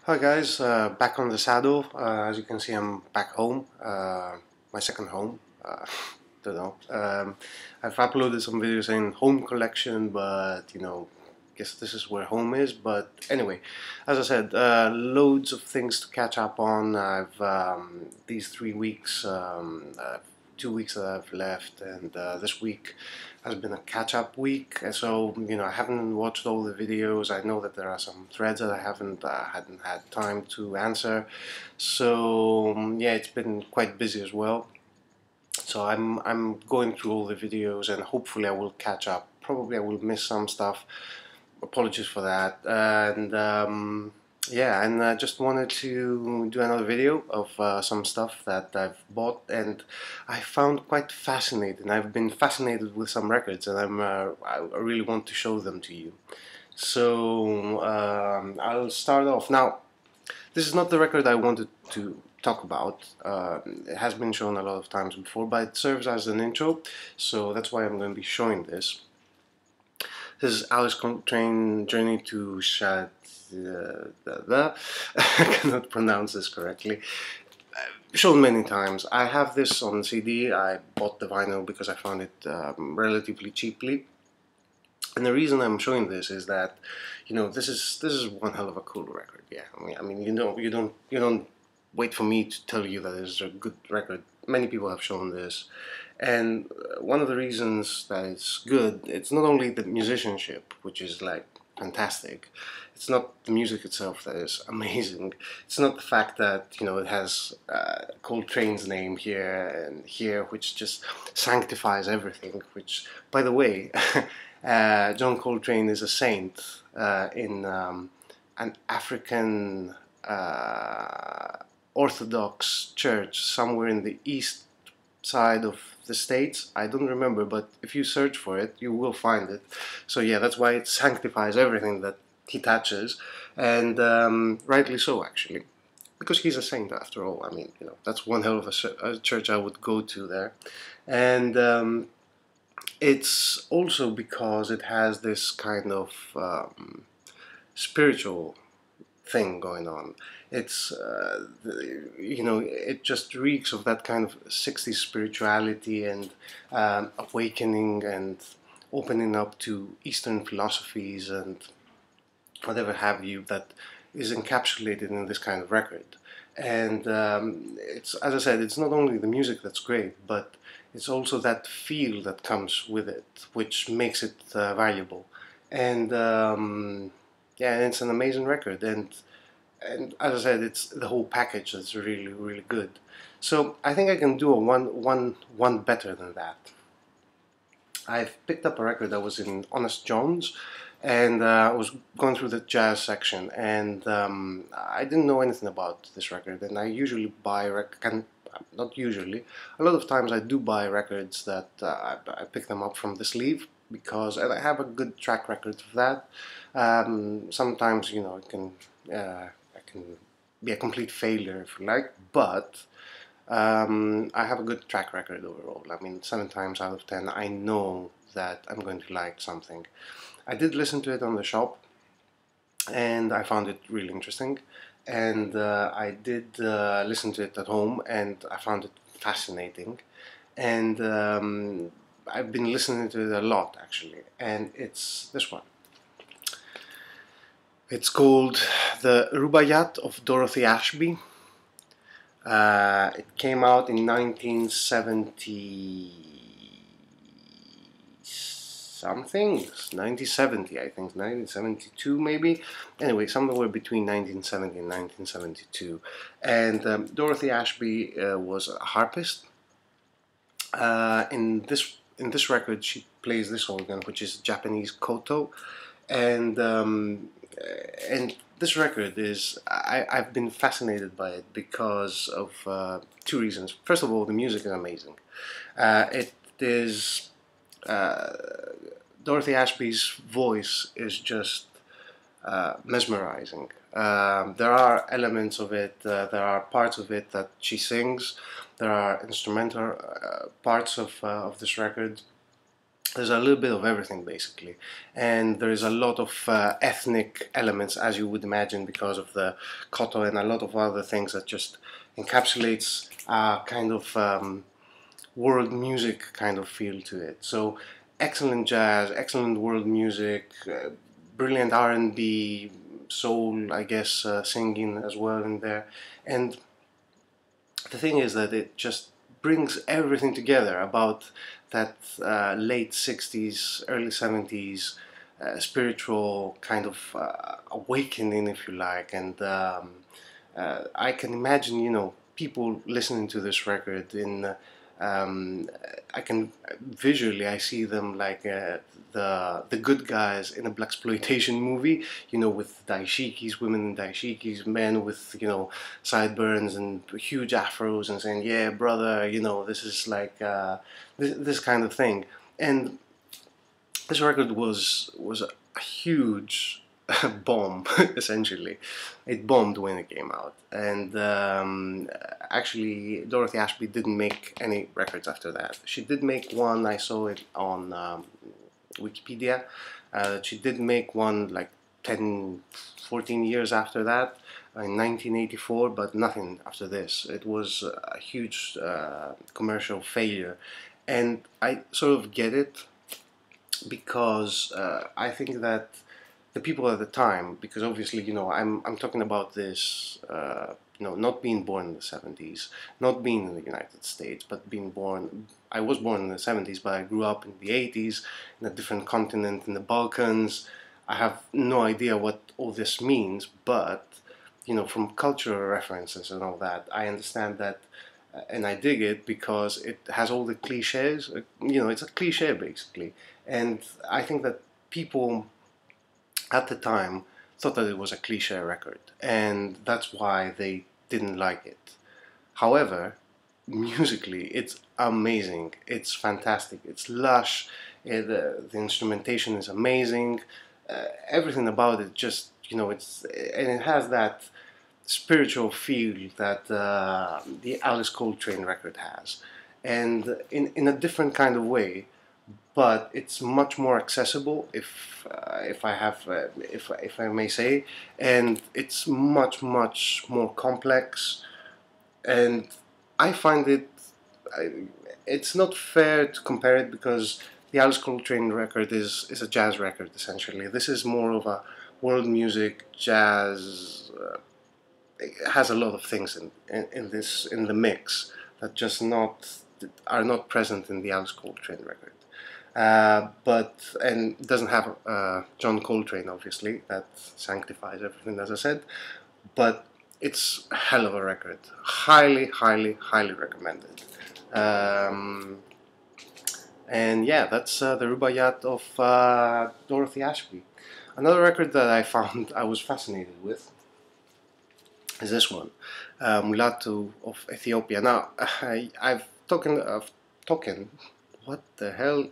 Hi guys, back on the saddle. As you can see, I'm back home, my second home. Don't know. I've uploaded some videos in home collection, but guess this is where home is. But anyway, as I said, loads of things to catch up on. I've these 3 weeks, 2 weeks that I've left, and this week has been a catch-up week. So I haven't watched all the videos. I know that there are some threads that I hadn't had time to answer. So yeah, it's been quite busy as well. So I'm going through all the videos, and hopefully I will catch up. Probably I will miss some stuff. Apologies for that. And yeah, and I just wanted to do another video of some stuff that I've bought and I found quite fascinating. I've been fascinated with some records, and I really want to show them to you. So I'll start off now. This is not the record I wanted to talk about. It has been shown a lot of times before, but it serves as an intro, so that's why I'm going to be showing this. This is Alice Coltrane Journey to Shad. I cannot pronounce this correctly. Shown many times. I have this on CD. I bought the vinyl because I found it relatively cheaply. And the reason I'm showing this is that, this is one hell of a cool record. Yeah, I mean, you don't wait for me to tell you that it's a good record. Many people have shown this, and one of the reasons that it's good, it's not only the musicianship, which is like fantastic. It's not the music itself that is amazing. It's not the fact that it has Coltrane's name here and here, which just sanctifies everything. Which, by the way, John Coltrane is a saint in an African Orthodox church somewhere in the east side of the States. I don't remember, but if you search for it, you will find it. So yeah, that's why it sanctifies everything that he touches, and rightly so, actually, because he's a saint after all. I mean, that's one hell of a church I would go to there, and it's also because it has this kind of spiritual thing going on. It's it just reeks of that kind of 60s spirituality and awakening and opening up to Eastern philosophies and whatever have you that is encapsulated in this kind of record. And it's, as I said, it's not only the music that's great, but it's also that feel that comes with it, which makes it valuable. And yeah, and it's an amazing record. And as I said, it's the whole package that's really, really good. So I think I can do a one better than that. I've picked up a record that was in Honest Jones, and I was going through the jazz section, and I didn't know anything about this record. And I usually buy not usually, a lot of times I do buy records that I pick them up from the sleeve because and I have a good track record of that. Sometimes it can be a complete failure if you like, but I have a good track record overall. I mean, 7 times out of 10, I know that I'm going to like something. I did listen to it on the shop, and I found it really interesting. And I did listen to it at home, and I found it fascinating. And I've been listening to it a lot, actually. And it's this one. It's called The Rubaiyat of Dorothy Ashby. It came out in 1970 something, 1970 I think, 1972 maybe. Anyway, somewhere between 1970 and 1972. And Dorothy Ashby was a harpist. In this record, she plays this organ, which is Japanese koto, and this record is I've been fascinated by it because of 2 reasons. First of all, the music is amazing. It is Dorothy Ashby's voice is just mesmerizing. There are elements of it, there are parts of it that she sings, there are instrumental parts of this record, there's a little bit of everything basically, and there is a lot of ethnic elements, as you would imagine, because of the koto and a lot of other things that just encapsulates a kind of world music kind of feel to it. So excellent jazz, excellent world music, brilliant R&B, soul, I guess, singing as well in there. And the thing is that it just brings everything together about that late 60s, early 70s spiritual kind of awakening, if you like. And I can imagine, you know, people listening to this record in I can visually I see them like the good guys in a blaxploitation movie, you know, with daishikis, women in daishikis, men with, you know, sideburns and huge afros, and saying, "Yeah, brother, you know, this is like this kind of thing." And this record was a huge bomb, essentially. It bombed when it came out, and actually Dorothy Ashby didn't make any records after that. She did make one, I saw it on Wikipedia. She did make one like 10, 14 years after that, in 1984, but nothing after this. It was a huge commercial failure, and I sort of get it, because I think that the people at the time, because obviously, you know, I'm talking about this, you know, not being born in the 70s, not being in the United States, but being born. I was born in the 70s, but I grew up in the 80s in a different continent, in the Balkans. I have no idea what all this means, but you know, from cultural references and all that, I understand that, and I dig it because it has all the cliches. You know, it's a cliche basically, and I think that people at the time thought that it was a cliche record, and that's why they didn't like it. However, musically, it's amazing. It's fantastic. It's lush. The instrumentation is amazing. Everything about it, just, you know, it's, and it has that spiritual feel that the Alice Coltrane record has, and in a different kind of way, but it's much more accessible, if I have if I may say, and it's much more complex, and I find it it's not fair to compare it, because the Alice Coltrane record is a jazz record essentially. This is more of a world music jazz. It has a lot of things in this, in the mix, that just not are not present in the Alice Coltrane record. But and it doesn't have John Coltrane, obviously, that sanctifies everything, as I said. But it's a hell of a record. Highly recommended. Um, and yeah, that's the Rubaiyat of Dorothy Ashby. Another record that I found I was fascinated with is this one, Mulatu of Ethiopia. Now, I've talking. What the hell?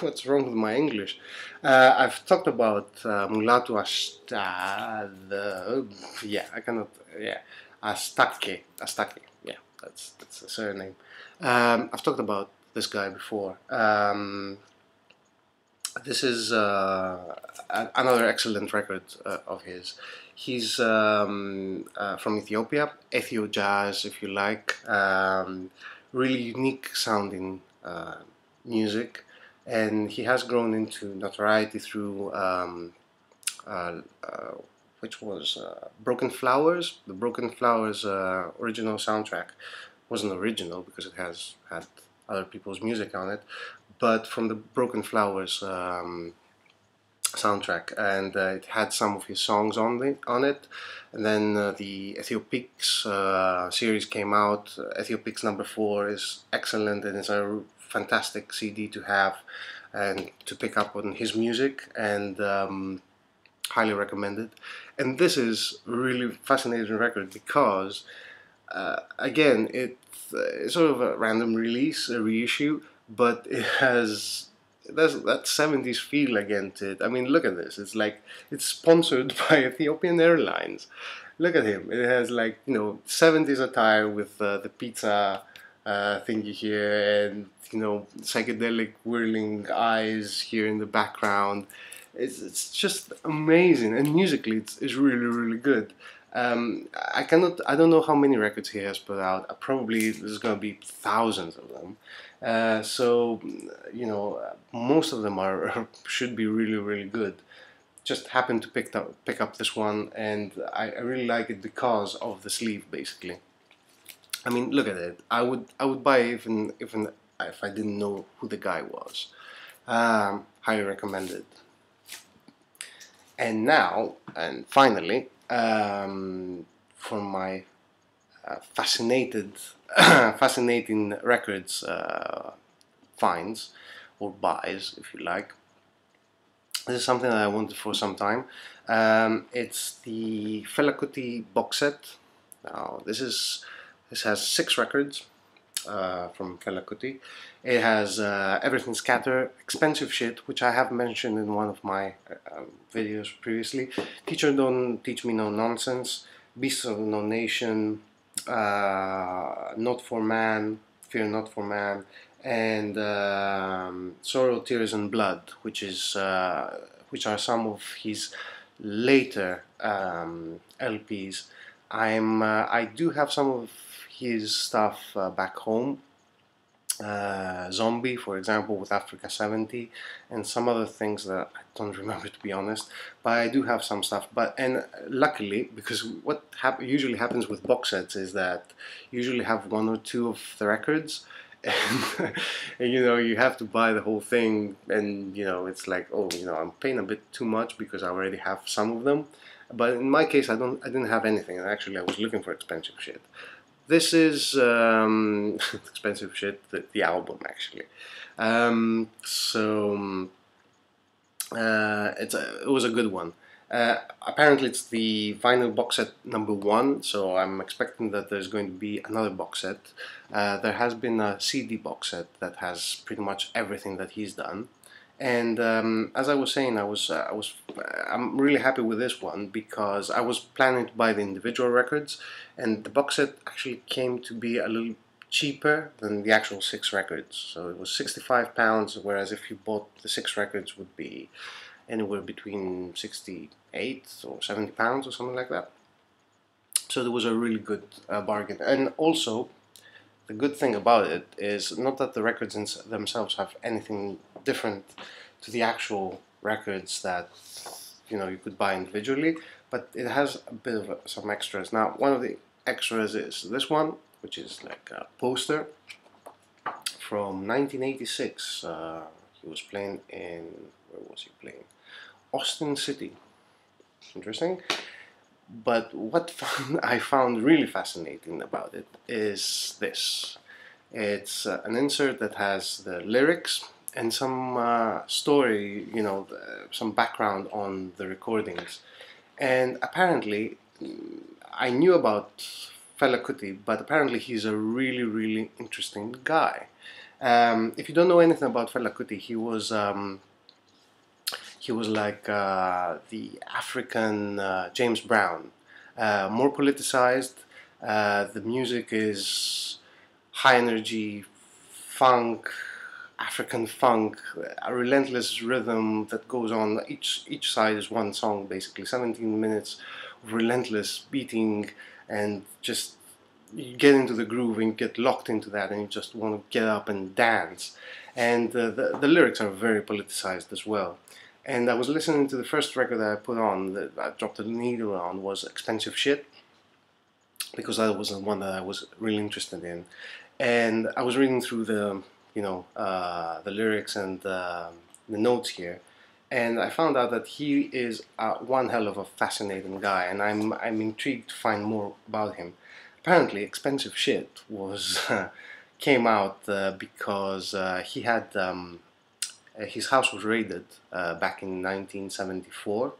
What's wrong with my English? I've talked about Mulatu yeah, I cannot. Yeah, Astake. Yeah, that's the surname. I've talked about this guy before. This is another excellent record of his. He's from Ethiopia, Ethio jazz, if you like. Really unique sounding music, and he has grown into notoriety through which was Broken Flowers. The Broken Flowers original soundtrack wasn't original because it has had other people's music on it, but from the Broken Flowers soundtrack, and it had some of his songs on it. And then the Ethiopics series came out. Ethiopics #4 is excellent, and it's a fantastic CD to have and to pick up on his music, and highly recommended. And this is a really fascinating record because again, it's sort of a random release, a reissue, but it has that 70s feel again to it. I mean, look at this. It's like it's sponsored by Ethiopian Airlines. Look at him. It has, like, you know, 70s attire with the pizza thingy here, and you know, psychedelic whirling eyes here in the background. It's just amazing, and musically it's really really good. I don't know how many records he has put out. Probably there's gonna be thousands of them. So you know, most of them are should be really really good. Just happened to pick up this one, and I really like it because of the sleeve, basically. I mean, look at it. I would buy it even if I didn't know who the guy was. Highly recommended. And now, and finally, for my fascinated, fascinating records finds or buys, if you like. This is something that I wanted for some time. It's the Fela Kuti box set. Now, this has 6 records from Fela Kuti. It has Everything Scatter, Expensive Shit, which I have mentioned in one of my videos previously. Teacher Don't Teach Me No Nonsense, Beasts of No Nation, Not For Man, Fear Not For Man, and Sorrow, Tears and Blood, which are some of his later LPs. I do have some of his stuff back home. Zombie, for example, with Africa 70, and some other things that I don't remember, to be honest, but I do have some stuff. And luckily, because what usually happens with box sets is that you usually have 1 or 2 of the records, and you know, you have to buy the whole thing, and you know, it's like, oh, you know, I'm paying a bit too much because I already have some of them. But in my case, I didn't have anything, and actually I was looking for expensive shit. This is expensive shit, the album, actually. It was a good one. Apparently it's the vinyl box set number 1, so I'm expecting that there's going to be another box set. There has been a CD box set that has pretty much everything that he's done. And as I was saying, I'm really happy with this one because I was planning to buy the individual records, and the box set actually came to be a little cheaper than the actual 6 records. So it was £65, whereas if you bought the 6 records, would be anywhere between 68 or £70 or something like that. So it was a really good bargain. And also, the good thing about it is not that the records themselves have anything different to the actual records that you know you could buy individually, but it has a bit of some extras. Now, one of the extras is this one, which is like a poster from 1986. He was playing in, where was he playing? Austin City. Interesting. But what I found really fascinating about it is this. It's an insert that has the lyrics and some story, you know, some background on the recordings. And apparently, I knew about Fela Kuti, but apparently he's a really, really interesting guy. If you don't know anything about Fela Kuti, he was like the African James Brown, more politicized. The music is high energy, funk, African funk, a relentless rhythm that goes on. Each side is one song, basically 17 minutes of relentless beating, and just you get into the groove and you get locked into that, and you just want to get up and dance. And the lyrics are very politicized as well. And I was listening to the first record that I put on, that I dropped the needle on, was Expensive Shit, because that was the one that I was really interested in. And I was reading through the, you know, the lyrics and the notes here, and I found out that he is one hell of a fascinating guy, and I'm intrigued to find more about him. Apparently, Expensive Shit was came out because he had his house was raided back in 1974,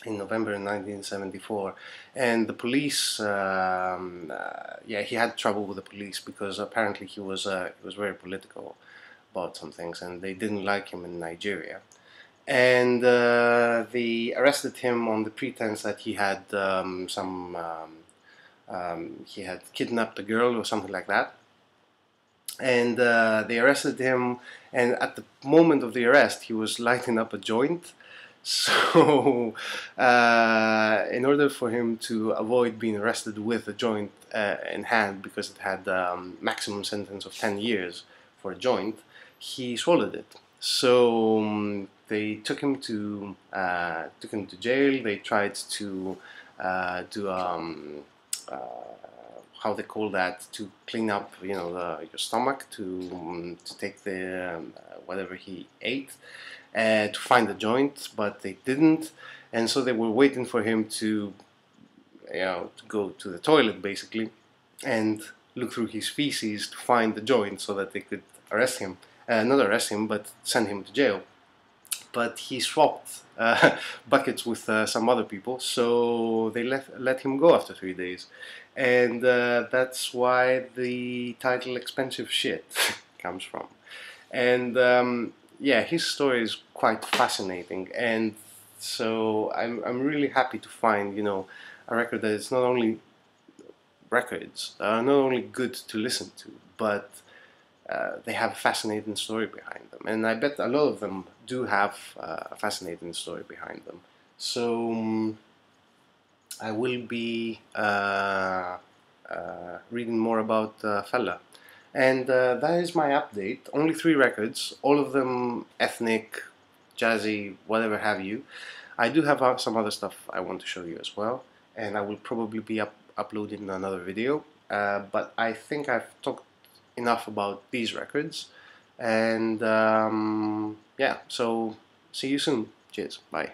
in November in 1974, and the police, yeah, he had trouble with the police because apparently he was very political about some things, and they didn't like him in Nigeria, and they arrested him on the pretense that he had he had kidnapped a girl or something like that. and they arrested him. And at the moment of the arrest, he was lighting up a joint. So, in order for him to avoid being arrested with a joint in hand, because it had maximum sentence of 10 years for a joint, he swallowed it. So they took him to jail. They tried to do how they call that, to clean up, your stomach, to take the whatever he ate, to find the joint, but they didn't, and so they were waiting for him to go to the toilet basically, and look through his feces to find the joint so that they could arrest him, not arrest him, but send him to jail. But he swapped buckets with some other people, so they let him go after 3 days, and that's why the title "Expensive Shit" comes from. And yeah, his story is quite fascinating, and so I'm really happy to find a record that is not only records, not only good to listen to, but they have a fascinating story behind them, and I bet a lot of them do have a fascinating story behind them. So I will be reading more about Fella, and that is my update. Only 3 records, all of them ethnic, jazzy, whatever have you. I do have some other stuff I want to show you as well, and I will probably be uploading another video, but I think I've talked enough about these records, and yeah, so see you soon. Cheers, bye.